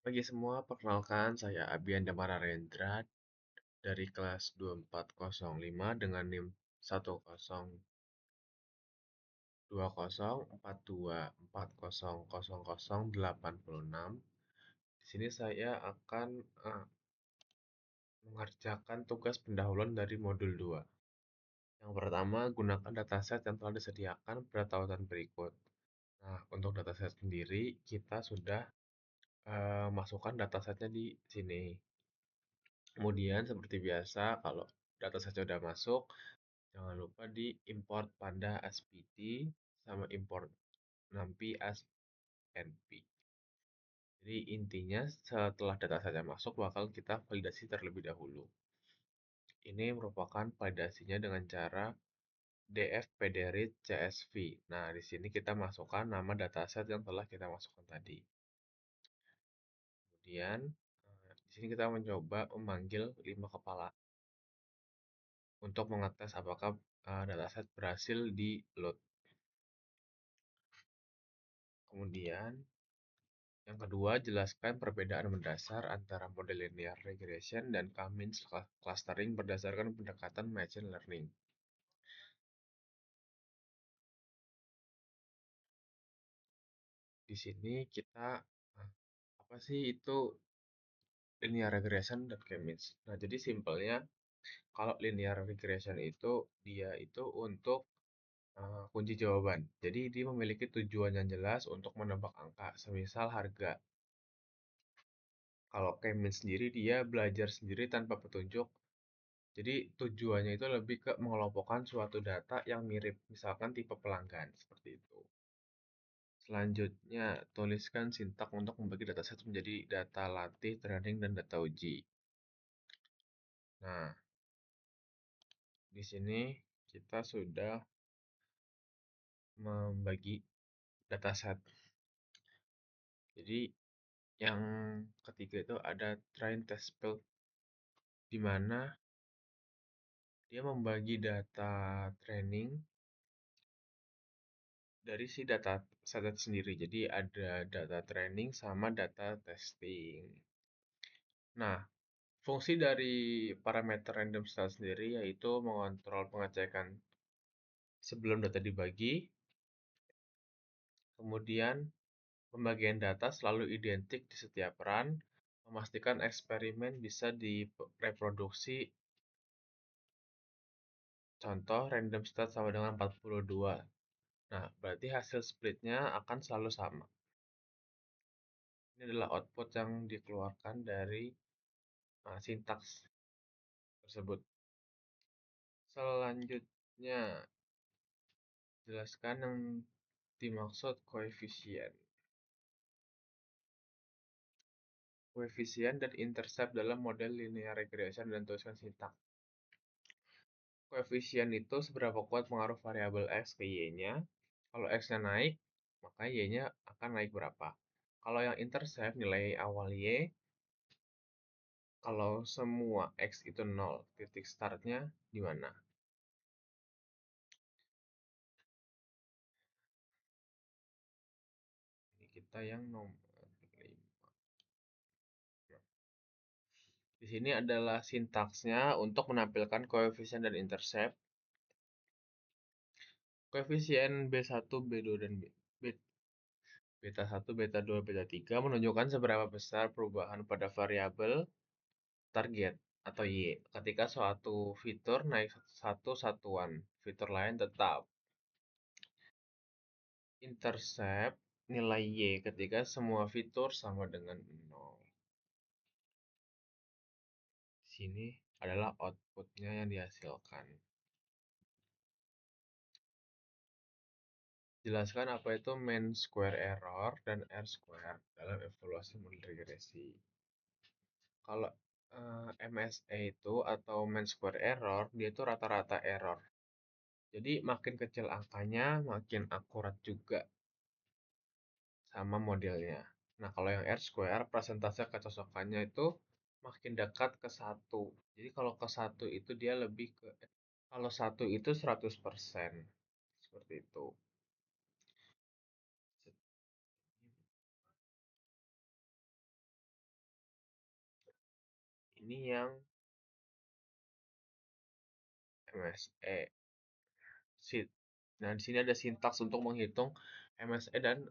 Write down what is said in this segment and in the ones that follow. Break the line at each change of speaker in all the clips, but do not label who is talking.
Pagi semua, perkenalkan saya Abian Damara Rendra dari kelas 2405 dengan NIM 10204240080 Di sini saya akan mengerjakan tugas pendahuluan dari modul 2. Yang pertama, gunakan dataset yang telah disediakan pada tautan berikut. Nah, untuk dataset sendiri, kita sudah masukkan datasetnya di sini. Kemudian seperti biasa, kalau datasetnya sudah masuk, jangan lupa di import Panda as PD sama import NumPy as NP. Jadi intinya setelah datasetnya masuk, bakal kita validasi terlebih dahulu. Ini merupakan validasinya dengan cara df-pdread csv. Nah, di sini kita masukkan nama dataset yang telah kita masukkan tadi. Kemudian, di sini kita mencoba memanggil 5 kepala untuk mengetes apakah dataset berhasil di-load. Kemudian, yang kedua, jelaskan perbedaan mendasar antara model linear regression dan K-means clustering berdasarkan pendekatan machine learning. Di sini kita apa sih itu linear regression dan K-means? Nah, jadi simpelnya kalau linear regression itu dia itu untuk kunci jawaban. Jadi dia memiliki tujuan yang jelas untuk menebak angka, semisal harga. Kalau K-means sendiri dia belajar sendiri tanpa petunjuk. Jadi tujuannya itu lebih ke mengelompokkan suatu data yang mirip, misalkan tipe pelanggan, seperti itu. Selanjutnya, tuliskan sintak untuk membagi dataset menjadi data latih, training, dan data uji. Nah, di sini kita sudah membagi dataset. Jadi, yang ketiga itu ada train test field, di mana dia membagi data training dari si data set sendiri. Jadi ada data training sama data testing. Nah, fungsi dari parameter random style sendiri yaitu mengontrol pengecekan sebelum data dibagi, kemudian pembagian data selalu identik di setiap run, memastikan eksperimen bisa direproduksi. Contoh random stat sama dengan 42. Nah, berarti hasil splitnya akan selalu sama. Ini adalah output yang dikeluarkan dari sintaks tersebut. Selanjutnya, jelaskan yang dimaksud koefisien. Koefisien dan intercept dalam model linear regression dan tuliskan sintak. Koefisien itu seberapa kuat pengaruh variabel x ke y-nya. Kalau x-nya naik, maka y-nya akan naik berapa. Kalau yang intercept, nilai awal y. Kalau semua x itu 0, titik startnya di mana? Ini kita yang nomor 5. Di sini adalah sintaksnya untuk menampilkan koefisien dan intercept. Koefisien B1, B2, dan beta 1, beta 2, beta 3 menunjukkan seberapa besar perubahan pada variabel target atau Y ketika suatu fitur naik satu satuan, fitur lain tetap. Intercept nilai Y ketika semua fitur sama dengan 0. Sini adalah outputnya yang dihasilkan. Jelaskan apa itu mean square error dan R square dalam evaluasi model regresi. Kalau MSE itu atau mean square error, dia itu rata-rata error. Jadi makin kecil angkanya, makin akurat juga sama modelnya. Nah, kalau yang R square, persentase kecocokannya itu makin dekat ke satu. Jadi kalau ke satu itu dia lebih ke, kalau satu itu 100%. Seperti itu. Ini yang MSE. Nah, di sini ada sintaks untuk menghitung MSE dan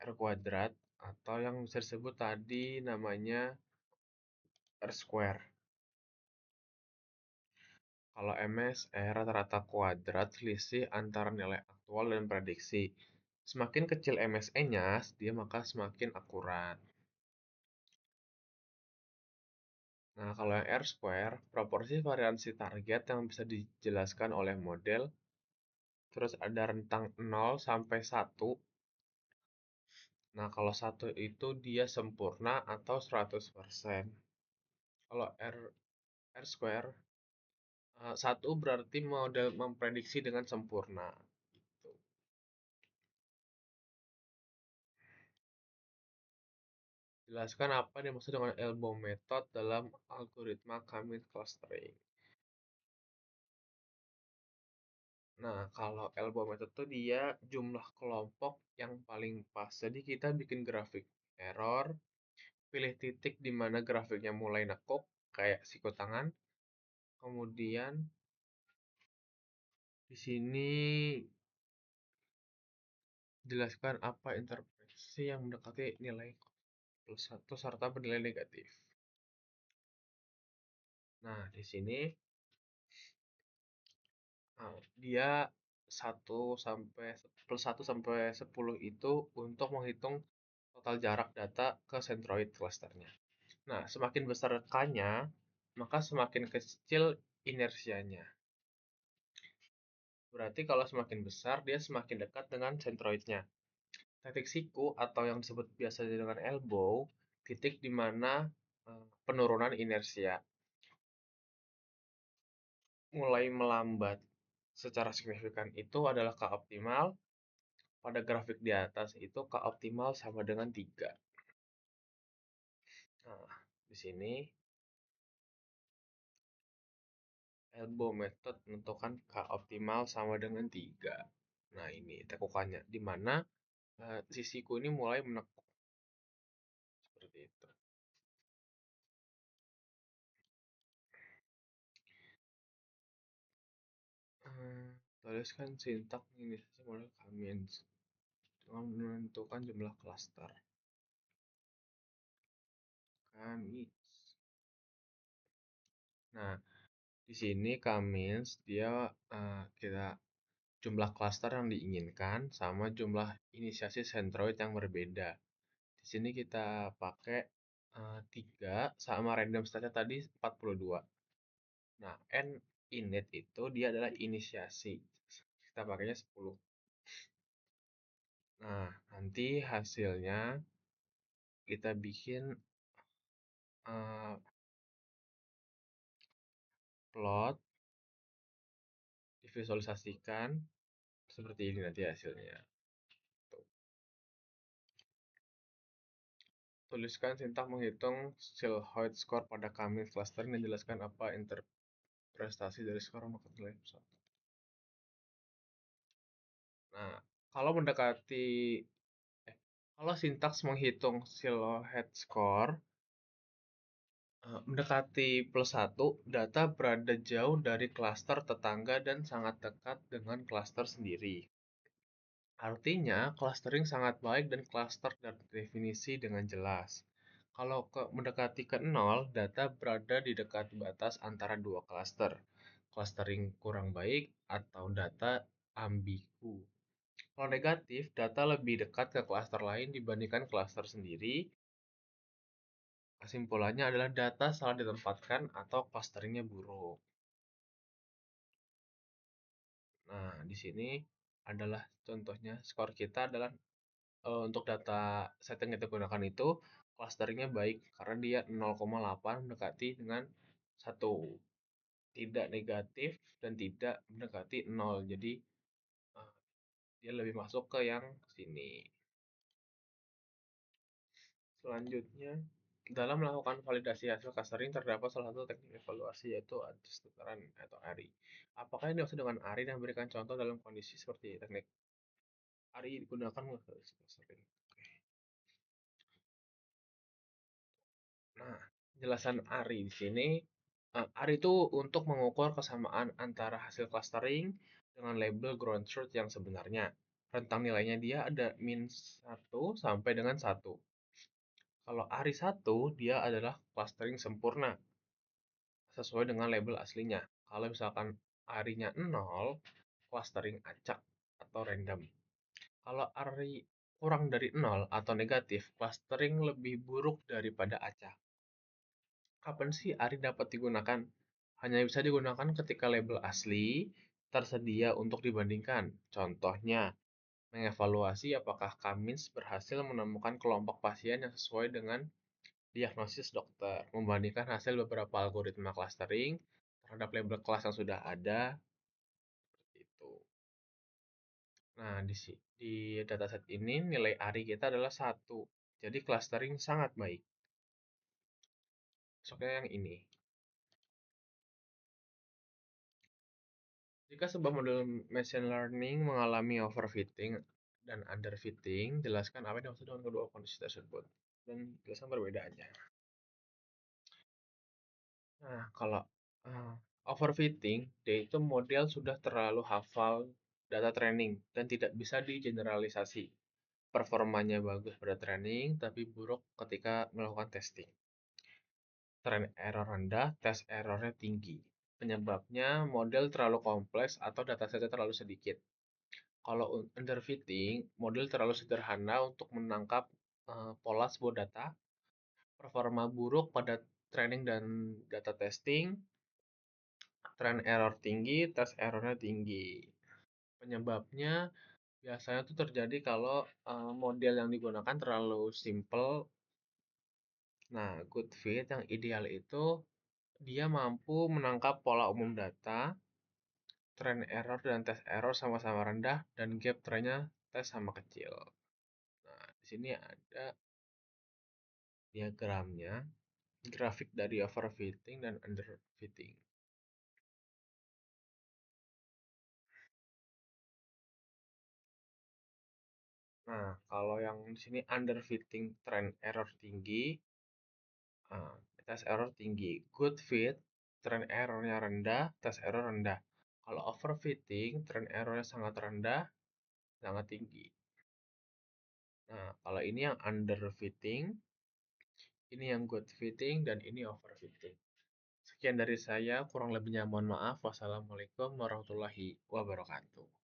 R kuadrat, atau yang bisa disebut tadi namanya R square. Kalau MSE rata-rata kuadrat selisih antara nilai aktual dan prediksi. Semakin kecil MSE-nya, dia maka semakin akurat. Nah, kalau yang R square, proporsi variansi target yang bisa dijelaskan oleh model, terus ada rentang 0 sampai 1. Nah, kalau 1 itu dia sempurna atau 100%. Kalau R square, 1 berarti model memprediksi dengan sempurna. Gitu. Jelaskan apa yang dimaksud dengan elbow method dalam algoritma K-means clustering. Nah, kalau elbow method itu dia jumlah kelompok yang paling pas. Jadi kita bikin grafik error, pilih titik di mana grafiknya mulai nekuk, kayak siku tangan. Kemudian di sini jelaskan apa interpretasi yang mendekati nilai plus 1 serta bernilai negatif. Nah, di sini dia 1 sampai 10 itu untuk menghitung total jarak data ke centroid clusternya. Nah, semakin besar K-nya, maka semakin kecil inersianya. Berarti kalau semakin besar, dia semakin dekat dengan centroidnya. Titik siku atau yang disebut biasa dengan elbow, titik di mana penurunan inersia mulai melambat secara signifikan itu adalah K optimal. Pada grafik di atas itu K optimal sama dengan 3. Nah, di sini elbow method menentukan K optimal sama dengan 3. Nah, ini tekukannya, di mana sisiku ini mulai menekuk. Seperti itu. Tuliskan sintak inisiasi model K-means dengan menentukan jumlah klaster. K-means. Nah, di sini K-means dia kita jumlah klaster yang diinginkan sama jumlah inisiasi sentroid yang berbeda. Di sini kita pakai 3 sama random startnya tadi 42. Nah, N init itu dia adalah inisiasi. Kita pakainya 10. Nah, nanti hasilnya kita bikin plot, divisualisasikan seperti ini nanti hasilnya. Tuh. Tuliskan sintak menghitung Silhouette score pada K-means clustering dan jelaskan apa interpretasi dari skor maka nilai satu. Nah, kalau mendekati kalau sintaks menghitung Silhouette score mendekati plus 1, data berada jauh dari klaster tetangga dan sangat dekat dengan klaster sendiri. Artinya, clustering sangat baik dan cluster terdefinisi dengan jelas. Kalau mendekati ke 0, data berada di dekat batas antara dua cluster. Clustering kurang baik atau data ambigu. Kalau negatif, data lebih dekat ke cluster lain dibandingkan cluster sendiri. Kesimpulannya adalah data salah ditempatkan atau clusteringnya buruk. Nah, di sini adalah contohnya skor kita adalah untuk data setting yang kita gunakan itu clusteringnya baik karena dia 0,8 mendekati dengan 1. Tidak negatif dan tidak mendekati 0. Jadi dia lebih masuk ke yang sini. Selanjutnya, dalam melakukan validasi hasil clustering terdapat salah satu teknik evaluasi yaitu adjust tataran atau ARI. Apakah ini dimaksud dengan ARI dan berikan contoh dalam kondisi seperti teknik ARI digunakan untuk clustering? Nah, Penjelasan ARI di sini, ARI itu untuk mengukur kesamaan antara hasil clustering dengan label ground truth yang sebenarnya. Rentang nilainya dia ada -1 sampai dengan 1. Kalau ARI 1, dia adalah clustering sempurna sesuai dengan label aslinya. Kalau misalkan ARI-nya 0, clustering acak atau random. Kalau ARI kurang dari 0 atau negatif, clustering lebih buruk daripada acak. Kapan sih ARI dapat digunakan? Hanya bisa digunakan ketika label asli tersedia untuk dibandingkan. Contohnya, mengevaluasi apakah Cummins berhasil menemukan kelompok pasien yang sesuai dengan diagnosis dokter, membandingkan hasil beberapa algoritma clustering terhadap label kelas yang sudah ada, itu. Nah, di dataset ini nilai ARI kita adalah 1. Jadi clustering sangat baik. Masuknya yang ini. Jika sebuah model machine learning mengalami overfitting dan underfitting, jelaskan apa yang dimaksud dengan kedua kondisi tersebut dan jelaskan perbedaannya. Nah, kalau overfitting, dia itu model sudah terlalu hafal data training dan tidak bisa digeneralisasi. Performanya bagus pada training, tapi buruk ketika melakukan testing. Train error rendah, tes errornya tinggi. Penyebabnya model terlalu kompleks atau datasetnya terlalu sedikit. Kalau underfitting, model terlalu sederhana untuk menangkap pola sebuah data, performa buruk pada training dan data testing, train error tinggi, tes errornya tinggi. Penyebabnya biasanya itu terjadi kalau model yang digunakan terlalu simple. Nah, good fit yang ideal itu dia mampu menangkap pola umum data, train error dan tes error sama-sama rendah, dan gap trainnya tes sama kecil. Nah, di sini ada diagramnya, grafik dari overfitting dan underfitting. Nah, kalau yang di sini underfitting trend error tinggi, test error tinggi. Good fit, trend errornya rendah, test error rendah. Kalau overfitting, trend errornya sangat rendah, sangat tinggi. Nah, kalau ini yang underfitting, ini yang good fitting, dan ini overfitting. Sekian dari saya, kurang lebihnya mohon maaf. Wassalamualaikum warahmatullahi wabarakatuh.